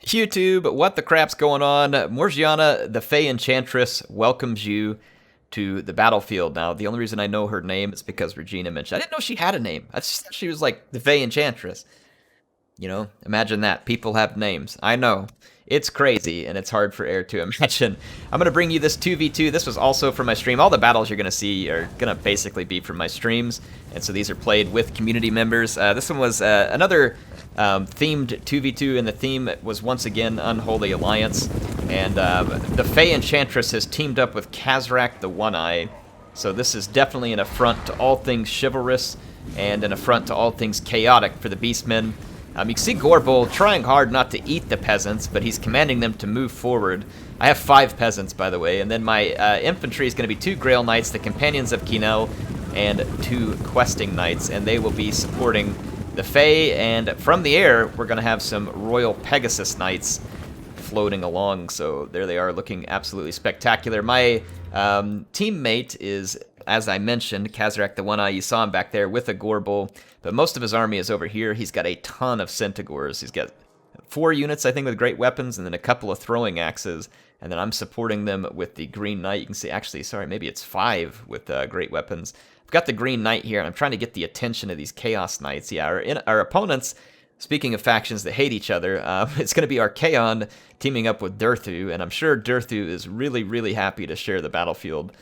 YouTube, what the crap's going on? Morgiana, the Fay Enchantress, welcomes you to the battlefield. Now, the only reason I know her name is because Regina mentioned. I didn't know she had a name. I just thought she was like the Fay Enchantress. You know, imagine that. People have names. I know. It's crazy, and it's hard for Air to imagine. I'm going to bring you this 2v2. This was also from my stream. All the battles you're going to see are going to basically be from my streams, and so these are played with community members. This one was another themed 2v2, and the theme was once again Unholy Alliance. And the Fay Enchantress has teamed up with Khazrak the One-Eye, so this is definitely an affront to all things chivalrous, and an affront to all things chaotic for the beastmen. You can see Gorbel trying hard not to eat the peasants, but he's commanding them to move forward. I have 5 peasants, by the way, and then my infantry is going to be 2 Grail Knights, the Companions of Kinel, and 2 Questing Knights, and they will be supporting the Fae, and from the air, we're going to have some Royal Pegasus Knights floating along, so there they are, looking absolutely spectacular. My teammate is, as I mentioned, Khazrak the One-Eye. You saw him back there with a Gorbel, but most of his army is over here. He's got a ton of Centaurs. He's got 4 units, I think, with great weapons, and then a couple of throwing axes, and then I'm supporting them with the Green Knight. You can see, actually, sorry, maybe it's 5 with great weapons. I've got the Green Knight here, and I'm trying to get the attention of these Chaos Knights. Yeah, our opponents, speaking of factions that hate each other, it's going to be Archaon teaming up with Durthu, and I'm sure Durthu is really, really happy to share the battlefield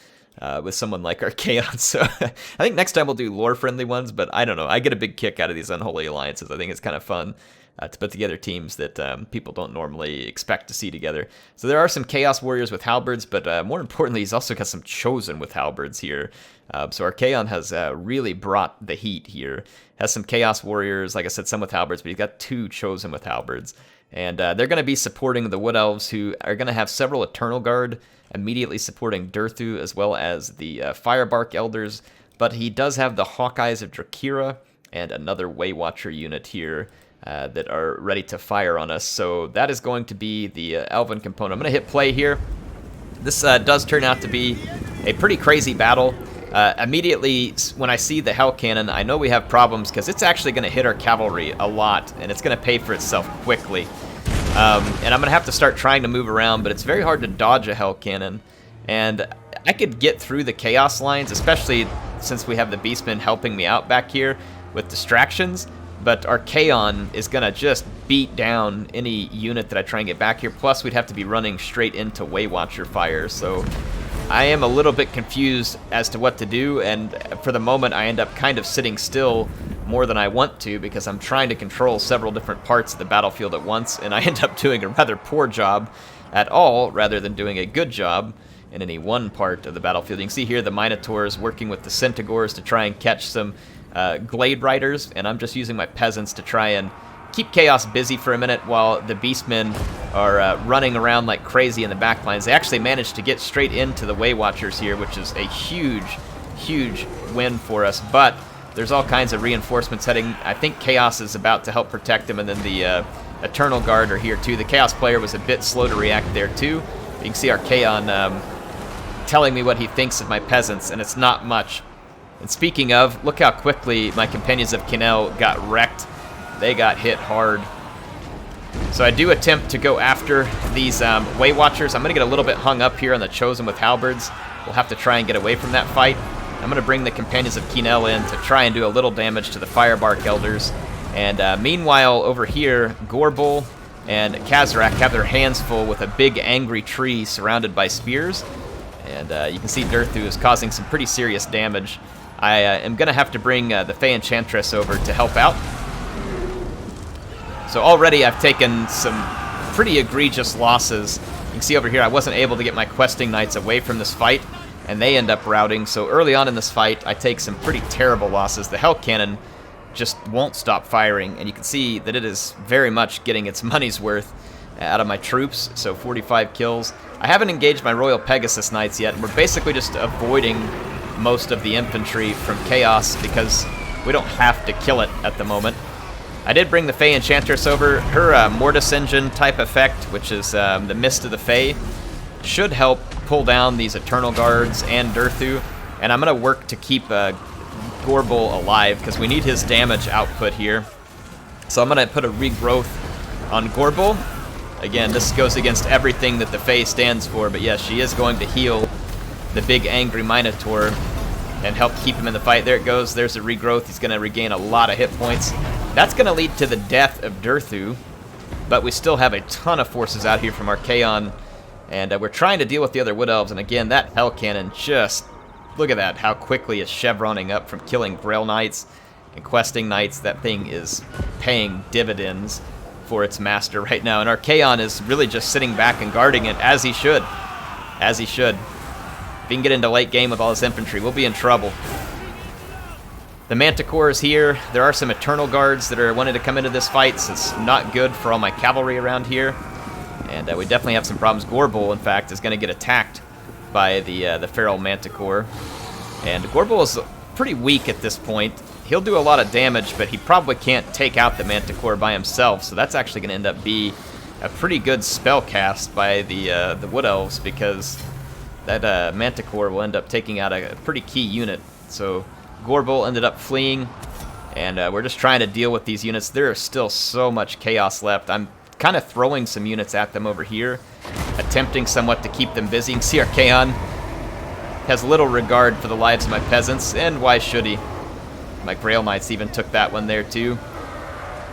with someone like Archaon. So I think next time we'll do lore-friendly ones, but I don't know. I get a big kick out of these unholy alliances. I think it's kind of fun to put together teams that people don't normally expect to see together. So there are some Chaos Warriors with halberds, but more importantly, he's also got some Chosen with halberds here. So Archaon has really brought the heat here. Has some Chaos Warriors, like I said, some with halberds, but he's got 2 Chosen with halberds. And they're going to be supporting the Wood Elves, who are going to have several Eternal Guard immediately supporting Durthu, as well as the Firebark Elders. But he does have the Hawkeyes of Drakira and another Waywatcher unit here that are ready to fire on us. So that is going to be the Elven component. I'm going to hit play here. This does turn out to be a pretty crazy battle. Immediately, when I see the Hell Cannon, I know we have problems because it's actually going to hit our cavalry a lot, and it's going to pay for itself quickly. And I'm going to have to start trying to move around, but it's very hard to dodge a Hell Cannon. And I could get through the Chaos lines, especially since we have the Beastmen helping me out back here with distractions. But Archaon is going to just beat down any unit that I try and get back here. Plus, we'd have to be running straight into Waywatcher fire. So I am a little bit confused as to what to do. And for the moment, I end up kind of sitting still more than I want to because I'm trying to control several different parts of the battlefield at once. And I end up doing a rather poor job at all rather than doing a good job in any one part of the battlefield. You can see here the Minotaurs working with the Centaurs to try and catch some Glade Riders, and I'm just using my peasants to try and keep Chaos busy for a minute while the Beastmen are running around like crazy in the back lines. They actually managed to get straight into the Waywatchers here, which is a huge, huge win for us, but there's all kinds of reinforcements heading. I think Chaos is about to help protect them, and then the Eternal Guard are here too. The Chaos player was a bit slow to react there too. You can see Archaon telling me what he thinks of my peasants, and it's not much. And speaking of, look how quickly my Companions of Kinel got wrecked. They got hit hard. So I do attempt to go after these Waywatchers. I'm going to get a little bit hung up here on the Chosen with halberds. We'll have to try and get away from that fight. I'm going to bring the Companions of Kinel in to try and do a little damage to the Firebark Elders. And meanwhile, over here, Gorbel and Khazrak have their hands full with a big angry tree surrounded by spears. And you can see Durthu is causing some pretty serious damage. I am going to have to bring the Fay Enchantress over to help out. So already I've taken some pretty egregious losses. You can see over here I wasn't able to get my Questing Knights away from this fight, and they end up routing. So early on in this fight, I take some pretty terrible losses. The Hell Cannon just won't stop firing, and you can see that it is very much getting its money's worth out of my troops, so 45 kills. I haven't engaged my Royal Pegasus Knights yet, and we're basically just avoiding most of the infantry from Chaos because we don't have to kill it at the moment. I did bring the Fay Enchantress over. Her Mortis Engine type effect, which is the Mist of the Fae, should help pull down these Eternal Guards and Durthu, and I'm going to work to keep Gorbel alive because we need his damage output here. So I'm going to put a regrowth on Gorbel, Again, this goes against everything that the Fae stands for, but yes, she is going to heal the big angry Minotaur and help keep him in the fight. There it goes. There's a regrowth. He's going to regain a lot of hit points. That's going to lead to the death of Durthu, but we still have a ton of forces out here from Archaon, and we're trying to deal with the other Wood Elves, and again, that Hell Cannon just... Look at that, how quickly it's chevroning up from killing Grail Knights and questing Knights. That thing is paying dividends for its master right now, and Archaon is really just sitting back and guarding it, as he should. As he should. If he can get into late game with all his infantry, we'll be in trouble. The Manticore is here. There are some Eternal Guards that are wanting to come into this fight, so it's not good for all my cavalry around here. And we definitely have some problems. Gorbel, in fact, is going to get attacked by the Feral Manticore. And Gorbel is pretty weak at this point. He'll do a lot of damage, but he probably can't take out the Manticore by himself, so that's actually going to end up be a pretty good spell cast by the Wood Elves, because that Manticore will end up taking out a pretty key unit. So Gorbel ended up fleeing, and we're just trying to deal with these units. There is still so much chaos left. I'm kind of throwing some units at them over here, attempting somewhat to keep them busy. You can see Archaon has little regard for the lives of my peasants, and why should he? My Grail Knights even took that one there too.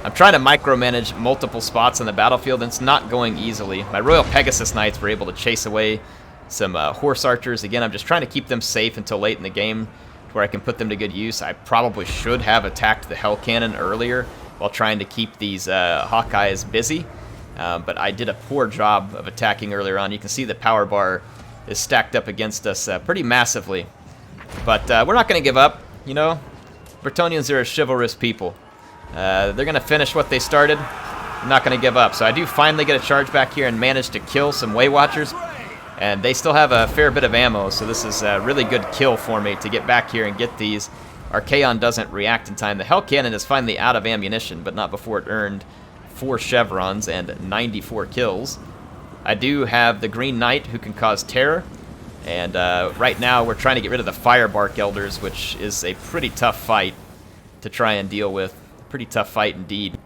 I'm trying to micromanage multiple spots on the battlefield, and it's not going easily. My Royal Pegasus Knights were able to chase away some Horse Archers. Again, I'm just trying to keep them safe until late in the game, to where I can put them to good use. I probably should have attacked the Hell Cannon earlier while trying to keep these Hawkeyes busy, but I did a poor job of attacking earlier on. You can see the power bar is stacked up against us pretty massively, but we're not going to give up, you know. Bretonnians are a chivalrous people. They're going to finish what they started. I'm not going to give up. So I do finally get a charge back here and manage to kill some Way Watchers. And they still have a fair bit of ammo, so this is a really good kill for me to get back here and get these. Archaon doesn't react in time. The Hell Cannon is finally out of ammunition, but not before it earned 4 chevrons and 94 kills. I do have the Green Knight who can cause terror. And right now we're trying to get rid of the Firebark Elders, which is a pretty tough fight to try and deal with. Pretty tough fight indeed.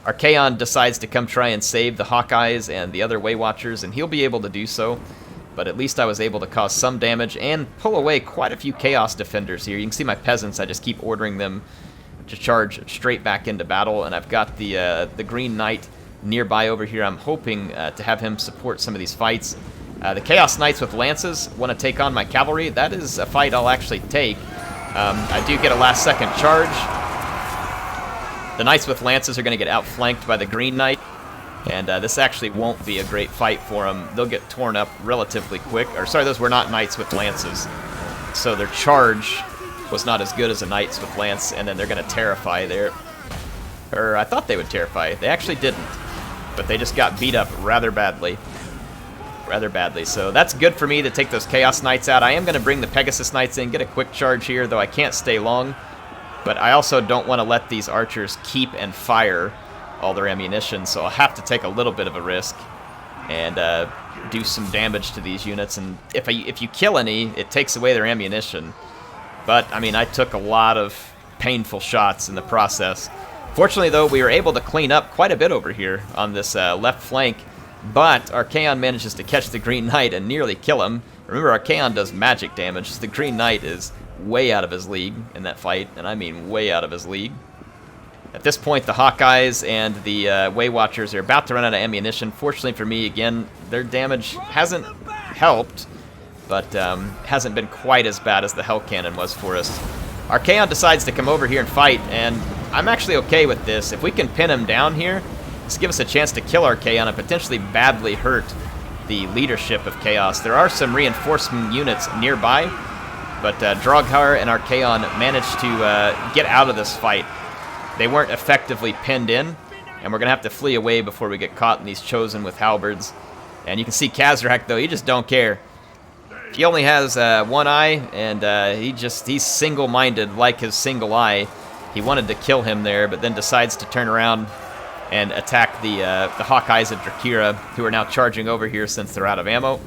Archaon decides to come try and save the Hawkeyes and the other Way Watchers, and he'll be able to do so. But at least I was able to cause some damage and pull away quite a few Chaos Defenders here. You can see my peasants, I just keep ordering them to charge straight back into battle, and I've got the Green Knight nearby over here. I'm hoping to have him support some of these fights. The Chaos Knights with Lances want to take on my cavalry. That is a fight I'll actually take. I do get a last-second charge. The Knights with Lances are going to get outflanked by the Green Knight, and this actually won't be a great fight for them. They'll get torn up relatively quick. Or sorry, those were not Knights with Lances. So their charge was not as good as a Knights with Lance, and then they're going to Terrify there. Or I thought they would Terrify. They actually didn't, but they just got beat up rather badly. So that's good for me to take those Chaos Knights out. I am going to bring the Pegasus Knights in, get a quick charge here, though I can't stay long. But I also don't want to let these archers keep and fire all their ammunition, so I'll have to take a little bit of a risk and do some damage to these units. And if you kill any, it takes away their ammunition. But, I mean, I took a lot of painful shots in the process. Fortunately, though, we were able to clean up quite a bit over here on this left flank. But Archaon manages to catch the Green Knight and nearly kill him. Remember, Archaon does magic damage. The Green Knight is way out of his league in that fight, and I mean way out of his league. At this point, the Hawkeyes and the Way Watchers are about to run out of ammunition. Fortunately for me, again, their damage hasn't helped, but hasn't been quite as bad as the Hell Cannon was for us. Archaon decides to come over here and fight, and I'm actually okay with this. If we can pin him down here, this gives us a chance to kill Archaon and potentially badly hurt the leadership of Chaos. There are some reinforcement units nearby, but Droghar and Archaon managed to get out of this fight. They weren't effectively pinned in, and we're going to have to flee away before we get caught in these Chosen with halberds. And you can see Khazrak, though, he just don't care. He only has one eye, and he's single-minded like his single eye. He wanted to kill him there, but then decides to turn around and attack the Hawkeyes of Drakira, who are now charging over here since they're out of ammo.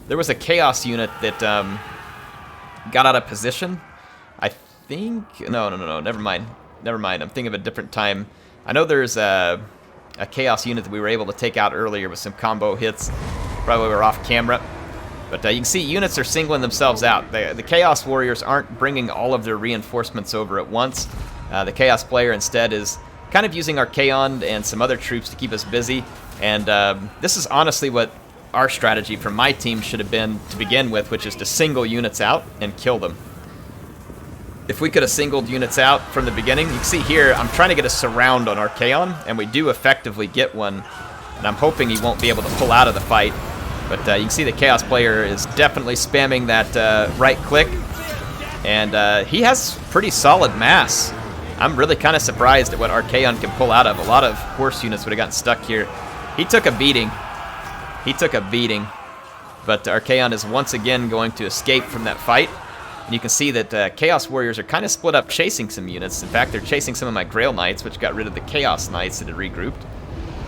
There was a Chaos unit that got out of position. I think... No, never mind. I'm thinking of a different time. I know there's a Chaos unit that we were able to take out earlier with some combo hits. Probably we were off camera. But you can see units are singling themselves out. The Chaos Warriors aren't bringing all of their reinforcements over at once. The Chaos player instead is kind of using Archaon and some other troops to keep us busy. And this is honestly what our strategy from my team should have been to begin with, which is to single units out and kill them. If we could have singled units out from the beginning, you can see here, I'm trying to get a surround on Archaon, and we do effectively get one. And I'm hoping he won't be able to pull out of the fight. But you can see the Chaos player is definitely spamming that right click. And he has pretty solid mass. I'm really kind of surprised at what Archaon can pull out of. A lot of horse units would have gotten stuck here. He took a beating. He took a beating. But Archaon is once again going to escape from that fight. And you can see that Chaos Warriors are kind of split up chasing some units. In fact, they're chasing some of my Grail Knights, which got rid of the Chaos Knights that had regrouped.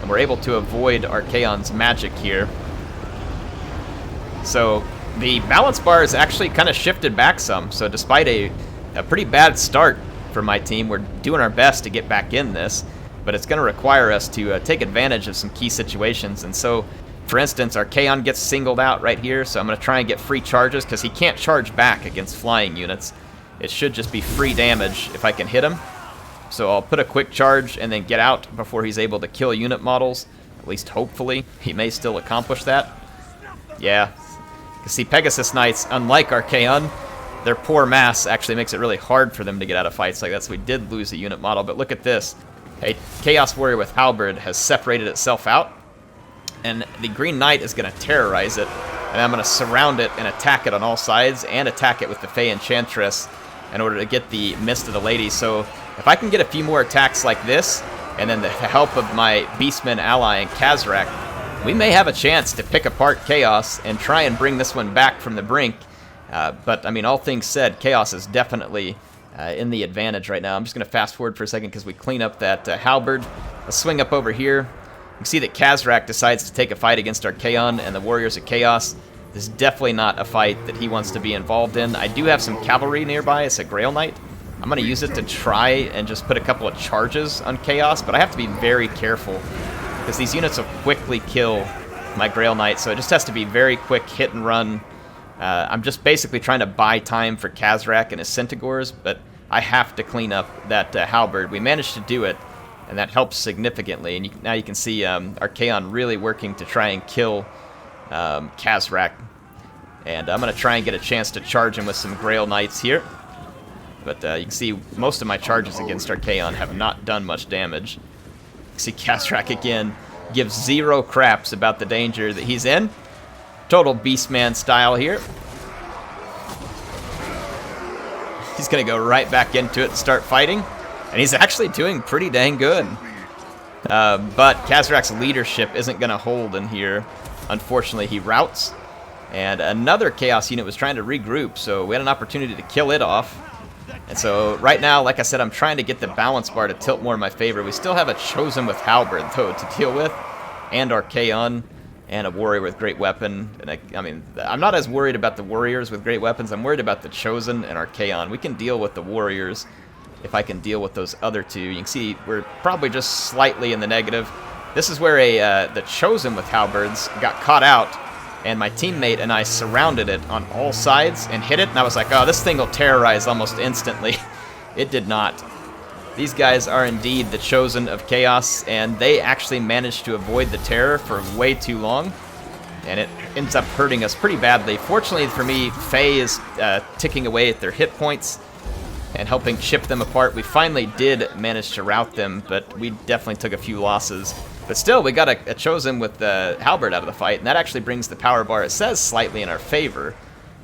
And we're able to avoid Archaon's magic here. So the balance bar is actually kind of shifted back some. So despite a pretty bad start for my team, we're doing our best to get back in this. But it's going to require us to take advantage of some key situations. And so, for instance, Archaon gets singled out right here. So I'm going to try and get free charges because he can't charge back against flying units. It should just be free damage if I can hit him. So I'll put a quick charge and then get out before he's able to kill unit models. At least hopefully. He may still accomplish that. Yeah. You see, Pegasus Knights, unlike Archaon, their poor mass actually makes it really hard for them to get out of fights like that, so we did lose a unit model. But look at this. A Chaos Warrior with Halberd has separated itself out, and the Green Knight is going to terrorize it, and I'm going to surround it and attack it on all sides, and attack it with the Fay Enchantress in order to get the Mist of the Lady. So if I can get a few more attacks like this, and then the help of my Beastmen ally in Khazrak, we may have a chance to pick apart Chaos and try and bring this one back from the brink. But, I mean, all things said, Chaos is definitely in the advantage right now. I'm just going to fast forward for a second because we clean up that Halberd. Let's swing up over here. You can see that Khazrak decides to take a fight against Archaon and the Warriors of Chaos. This is definitely not a fight that he wants to be involved in. I do have some cavalry nearby. It's a Grail Knight. I'm going to use it to try and just put a couple of charges on Chaos, but I have to be very careful because these units will quickly kill my Grail Knight, so it just has to be very quick hit and run. I'm just basically trying to buy time for Khazrak and his Centaurs, but I have to clean up that Halberd. We managed to do it, and that helps significantly. And now you can see Archaon really working to try and kill Khazrak. And I'm going to try and get a chance to charge him with some Grail Knights here. But you can see most of my charges against Archaon have not done much damage. You see Khazrak again gives zero craps about the danger that he's in. Total Beastman style here. He's going to go right back into it and start fighting. And he's actually doing pretty dang good. But Khazrak's leadership isn't going to hold in here. Unfortunately, he routs. And another Chaos unit was trying to regroup, so we had an opportunity to kill it off. And so right now, like I said, I'm trying to get the balance bar to tilt more in my favor. We still have a Chosen with Halberd, though, to deal with, and Archaon, and a Warrior with Great Weapon. And I mean, I'm not as worried about the Warriors with Great Weapons. I'm worried about the Chosen and Archaon. We can deal with the Warriors if I can deal with those other two. You can see we're probably just slightly in the negative. This is where the Chosen with Halberds got caught out, and my teammate and I surrounded it on all sides and hit it, and I was like, oh, this thing will terrorize almost instantly. It did not. These guys are indeed the Chosen of Chaos, and they actually managed to avoid the terror for way too long, and it ends up hurting us pretty badly. Fortunately for me, Faye is ticking away at their hit points and helping chip them apart. We finally did manage to rout them, but we definitely took a few losses. But still, we got a Chosen with the Halberd out of the fight, and that actually brings the power bar, it says, slightly in our favor.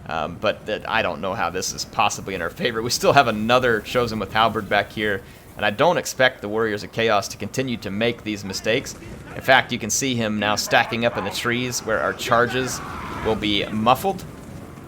But I don't know how this is possibly in our favor. We still have another Chosen with Halberd back here, and I don't expect the Warriors of Chaos to continue to make these mistakes. In fact, you can see him now stacking up in the trees where our charges will be muffled,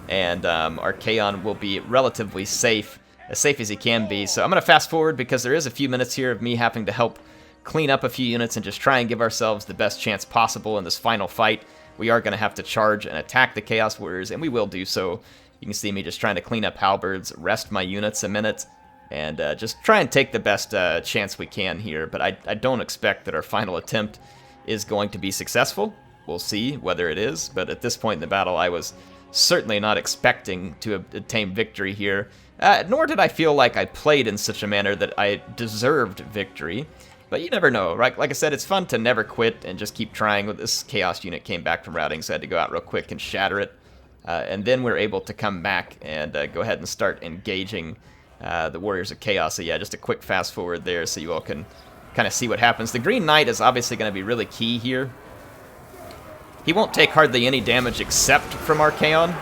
and Archaon will be relatively safe as he can be. So I'm going to fast forward because there is a few minutes here of me having to help clean up a few units and just try and give ourselves the best chance possible in this final fight. We are going to have to charge and attack the Chaos Warriors, and we will do so. You can see me just trying to clean up Halberds, rest my units a minute, and just try and take the best chance we can here. But I don't expect that our final attempt is going to be successful. We'll see whether it is, but at this point in the battle, I was certainly not expecting to obtain victory here, nor did I feel like I played in such a manner that I deserved victory. But you never know, right? Like I said, it's fun to never quit and just keep trying. This Chaos unit came back from routing, so I had to go out real quick and shatter it. And then we're able to come back and go ahead and start engaging the Warriors of Chaos. So yeah, just a quick fast forward there so you all can kind of see what happens. The Green Knight is obviously going to be really key here. He won't take hardly any damage except from Archaon.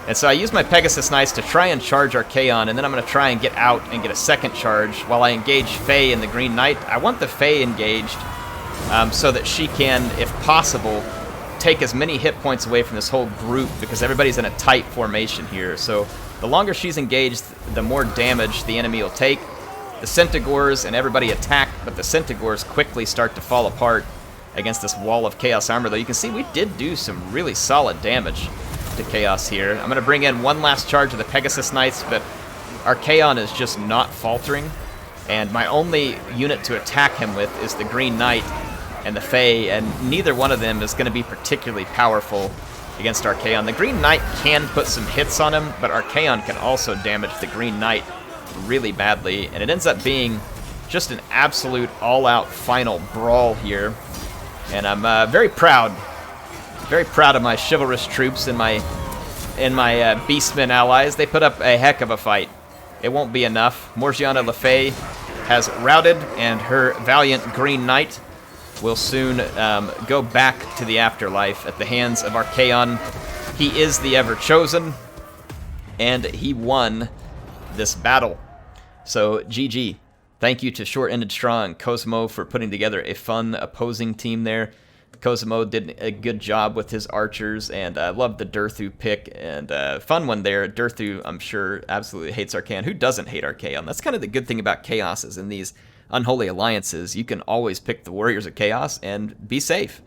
And so I use my Pegasus Knights to try and charge Archaon, and then I'm going to try and get out and get a second charge while I engage Fay and the Green Knight. I want the Fay engaged so that she can, if possible, take as many hit points away from this whole group, because everybody's in a tight formation here. So the longer she's engaged, the more damage the enemy will take. The Centaurs and everybody attack, but the Centaurs quickly start to fall apart against this wall of Chaos armor, though you can see we did do some really solid damage to Chaos here. I'm going to bring in one last charge of the Pegasus Knights, but Archaon is just not faltering, and my only unit to attack him with is the Green Knight and the Fay, and neither one of them is going to be particularly powerful against Archaon. The Green Knight can put some hits on him, but Archaon can also damage the Green Knight really badly, and it ends up being just an absolute all-out final brawl here. And I'm very proud of my chivalrous troops and my beastmen allies. They put up a heck of a fight. It won't be enough. Morgiana Le Fay has routed, and her valiant Green Knight will soon go back to the afterlife at the hands of Archaon. He is the Ever-Chosen, and he won this battle. So, GG. Thank you to Short-Ended Straw and Cosmo for putting together a fun opposing team there. Cosmo did a good job with his archers, and I love the Durthu pick, and fun one there. Durthu, I'm sure, absolutely hates Archaon. Who doesn't hate Archaon? That's kind of the good thing about Chaos, is in these unholy alliances, you can always pick the Warriors of Chaos and be safe,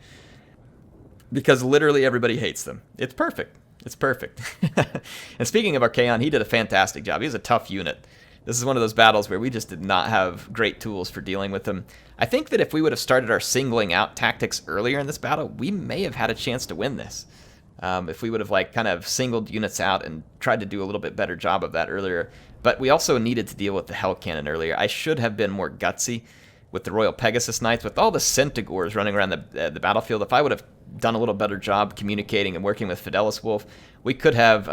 because literally everybody hates them. It's perfect. It's perfect. And speaking of Archaon, he did a fantastic job. He was a tough unit. This is one of those battles where we just did not have great tools for dealing with them. I think that if we would have started our singling out tactics earlier in this battle, we may have had a chance to win this. If we would have kind of singled units out and tried to do a little bit better job of that earlier. But we also needed to deal with the Hell Cannon earlier. I should have been more gutsy with the Royal Pegasus Knights, with all the Centaurs running around the battlefield. If I would have done a little better job communicating and working with Fidelis Wolf, we could have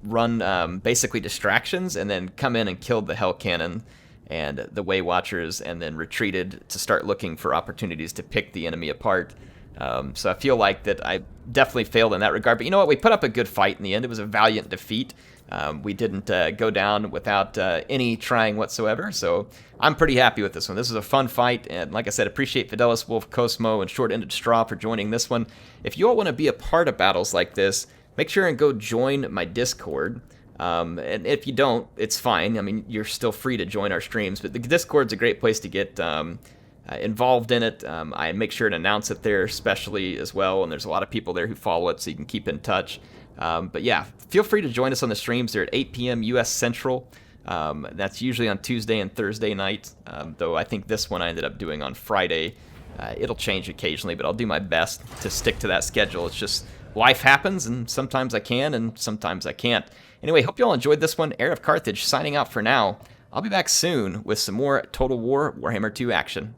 run basically distractions and then come in and killed the Hell Cannon and the Way Watchers, and then retreated to start looking for opportunities to pick the enemy apart. So I feel like that I definitely failed in that regard. But you know what? We put up a good fight in the end. It was a valiant defeat. We didn't go down without any trying whatsoever. So I'm pretty happy with this one. This was a fun fight. And like I said, appreciate Fidelis Wolf, Cosmo, and Short-Ended Straw for joining this one. If you all want to be a part of battles like this, make sure and go join my Discord. And if you don't, it's fine. I mean, you're still free to join our streams. But the Discord's a great place to get involved in it. I make sure to announce it there especially as well, and there's a lot of people there who follow it, so you can keep in touch. But yeah, feel free to join us on the streams. They're at 8 p.m. U.S. Central. That's usually on Tuesday and Thursday night, though I think this one I ended up doing on Friday. It'll change occasionally, but I'll do my best to stick to that schedule. It's just life happens, and sometimes I can, and sometimes I can't. Anyway, hope you all enjoyed this one. HeirofCarthage signing out for now. I'll be back soon with some more Total War Warhammer 2 action.